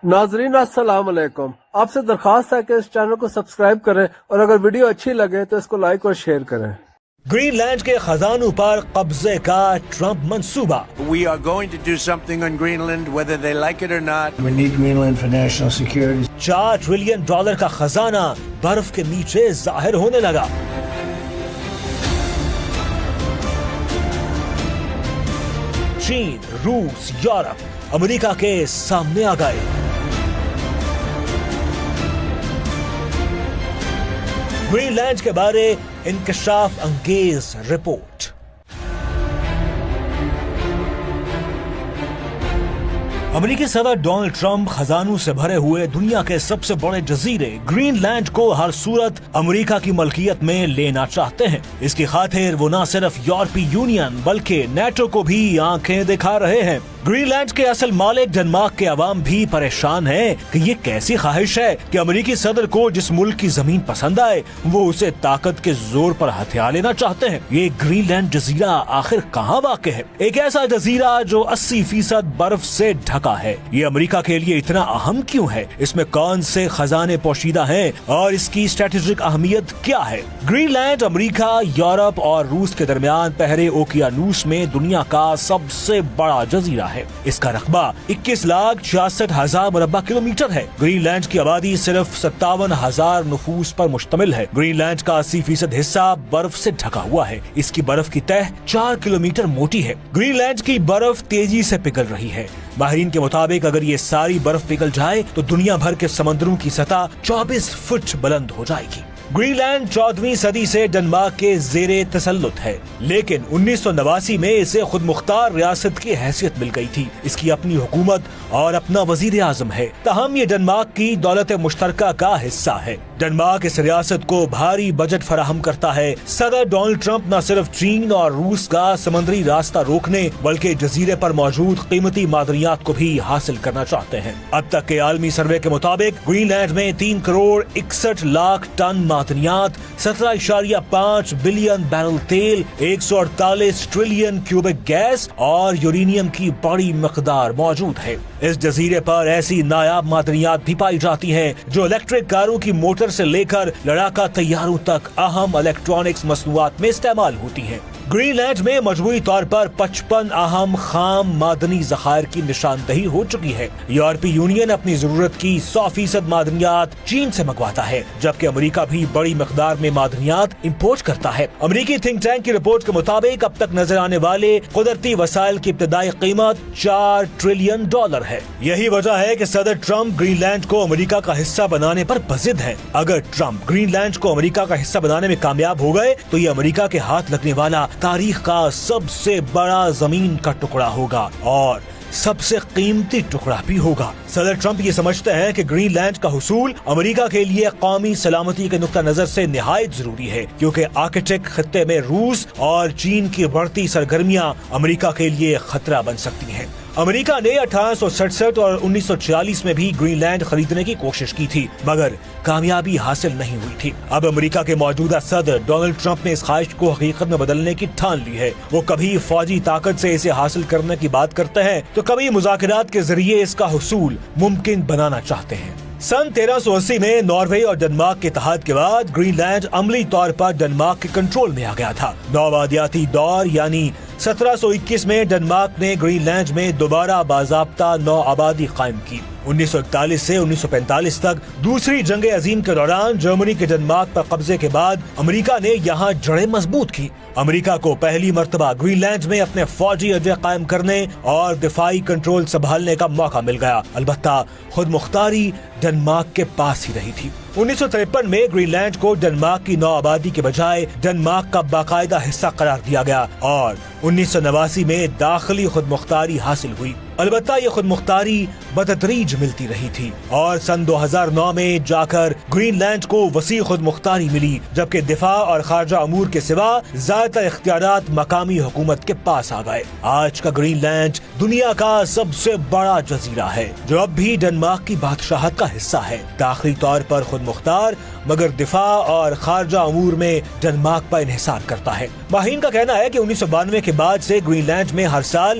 ناظرین السلام علیکم، آپ سے درخواست ہے کہ اس چینل کو سبسکرائب کریں اور اگر ویڈیو اچھی لگے تو اس کو لائک اور شیئر کریں۔ گرین لینڈ کے خزانوں پر قبضے کا ٹرمپ منصوبہ۔ We are going to do something on Greenland, whether they like it or not. We need Greenland for national security. $4 trillion کا خزانہ برف کے نیچے ظاہر ہونے لگا۔ چین، روس، یورپ امریکہ کے سامنے آ گئے۔ گرین لینڈ کے بارے انکشاف انگیز رپورٹ۔ امریکی صدر ڈونلڈ ٹرمپ خزانوں سے بھرے ہوئے دنیا کے سب سے بڑے جزیرے گرین لینڈ کو ہر صورت امریکہ کی ملکیت میں لینا چاہتے ہیں۔ اس کی خاطر وہ نہ صرف یورپی یونین بلکہ نیٹو کو بھی آنکھیں دکھا رہے ہیں۔ گرین لینڈ کے اصل مالک ڈنمارک کے عوام بھی پریشان ہیں کہ یہ کیسی خواہش ہے کہ امریکی صدر کو جس ملک کی زمین پسند آئے وہ اسے طاقت کے زور پر ہتھیا لینا چاہتے ہیں۔ یہ گرین لینڈ جزیرہ آخر کہاں واقع ہے؟ ایک ایسا جزیرہ جو 80% برف سے ڈھکا ہے۔ یہ امریکہ کے لیے اتنا اہم کیوں ہے؟ اس میں کون سے خزانے پوشیدہ ہیں اور اس کی اسٹریٹجک اہمیت کیا ہے؟ گرین لینڈ امریکہ، یورپ اور روس کے درمیان بحر اوقیانوس میں دنیا کا سب سے بڑا جزیرہ ہے۔ اس کا رقبہ 21,66,000 مربع کلومیٹر ہے۔ گرین لینڈ کی آبادی صرف 57,000 نفوس پر مشتمل ہے۔ گرین لینڈ کا 80% حصہ برف سے ڈھکا ہوا ہے۔ اس کی برف کی تہ 4 کلومیٹر موٹی ہے۔ گرین لینڈ کی برف تیزی سے پگھل رہی ہے۔ ماہرین کے مطابق اگر یہ ساری برف پگھل جائے تو دنیا بھر کے سمندروں کی سطح 24 فٹ بلند ہو جائے گی۔ گرین لینڈ 14ویں صدی سے ڈنمارک کے زیر تسلط ہے، لیکن 1989 میں اسے خود مختار ریاست کی حیثیت مل گئی تھی۔ اس کی اپنی حکومت اور اپنا وزیر اعظم ہے، تاہم یہ ڈنمارک کی دولت مشترکہ کا حصہ ہے۔ ڈنمارک اس ریاست کو بھاری بجٹ فراہم کرتا ہے۔ صدر ڈونلڈ ٹرمپ نہ صرف چین اور روس کا سمندری راستہ روکنے بلکہ جزیرے پر موجود قیمتی معدنیات کو بھی حاصل کرنا چاہتے ہیں۔ اب تک کے عالمی سروے کے مطابق گرین لینڈ میں 3 کروڑ 61 لاکھ ٹن معدنیات، 17.5 بلین بیرل تیل، 148 ٹریلین کیوبک گیس اور یورینیم کی بڑی مقدار موجود ہے۔ اس جزیرے پر ایسی نایاب معدنیات بھی پائی جاتی ہیں جو الیکٹرک کاروں کی موٹر سے لے کر لڑاکا طیاروں تک اہم الیکٹرانکس مصنوعات میں استعمال ہوتی ہیں۔ گرین لینڈ میں مجموعی طور پر 55 اہم خام معدنی ذخائر کی نشاندہی ہو چکی ہے۔ یورپی یونین اپنی ضرورت کی 100% معدنیات چین سے منگواتا ہے، جبکہ امریکہ بھی بڑی مقدار میں معدنیات امپورٹ کرتا ہے۔ امریکی تھنک ٹینک کی رپورٹ کے مطابق اب تک نظر آنے والے قدرتی وسائل کی ابتدائی قیمت $4 ٹریلین ہے۔ یہی وجہ ہے کہ صدر ٹرمپ گرین لینڈ کو امریکہ کا حصہ بنانے پر بضد ہے۔ اگر ٹرمپ گرین لینڈ کو امریکہ کا حصہ بنانے میں کامیاب ہو گئے تو یہ امریکہ کے ہاتھ لگنے والا تاریخ کا سب سے بڑا زمین کا ٹکڑا ہوگا اور سب سے قیمتی ٹکڑا بھی ہوگا۔ صدر ٹرمپ یہ سمجھتے ہیں کہ گرین لینڈ کا حصول امریکہ کے لیے قومی سلامتی کے نقطہ نظر سے نہایت ضروری ہے، کیونکہ آرکٹک خطے میں روس اور چین کی بڑھتی سرگرمیاں امریکہ کے لیے خطرہ بن سکتی ہیں۔ امریکہ نے 1867 اور 1946 میں بھی گرین لینڈ خریدنے کی کوشش کی تھی، مگر کامیابی حاصل نہیں ہوئی تھی۔ اب امریکہ کے موجودہ صدر ڈونلڈ ٹرمپ نے اس خواہش کو حقیقت میں بدلنے کی ٹھان لی ہے۔ وہ کبھی فوجی طاقت سے اسے حاصل کرنے کی بات کرتے ہیں تو کبھی مذاکرات کے ذریعے اس کا حصول ممکن بنانا چاہتے ہیں۔ سن 1380 میں ناروے اور ڈنمارک کے اتحاد کے بعد گرین لینڈ عملی طور پر ڈنمارک کے کنٹرول میں آ گیا تھا۔ نوآبادیاتی دور یعنی 1721 میں ڈنمارک نے گرین لینڈ میں دوبارہ باضابطہ نو آبادی قائم کی۔ 1941 سے 1945 تک دوسری جنگ عظیم کے دوران جرمنی کے ڈنمارک پر قبضے کے بعد امریکہ نے یہاں جڑیں مضبوط کی۔ امریکہ کو پہلی مرتبہ گرین لینڈ میں اپنے فوجی اڈے قائم کرنے اور دفاعی کنٹرول سنبھالنے کا موقع مل گیا، البتہ خود مختاری ڈنمارک کے پاس ہی رہی تھی۔ 1953 میں گرین لینڈ کو ڈنمارک کی نو آبادی کے بجائے ڈنمارک کا باقاعدہ حصہ قرار دیا گیا اور 1989 میں داخلی خود مختاری حاصل ہوئی۔ البتہ یہ خود مختاری بتدریج ملتی رہی تھی اور سن 2009 میں جا کر گرین لینڈ کو وسیع خود مختاری ملی، جبکہ دفاع اور خارجہ امور کے سوا زیادہ اختیارات مقامی حکومت کے پاس آ گئے۔ آج کا گرین لینڈ دنیا کا سب سے بڑا جزیرہ ہے جو اب بھی ڈنمارک کی بادشاہت کا حصہ ہے، داخلی طور پر خود مختار مگر دفاع اور خارجہ امور میں ڈنمارک پر انحصار کرتا ہے۔ ماہرین کا کہنا ہے کہ 1992 کے بعد سے گرین لینڈ میں ہر سال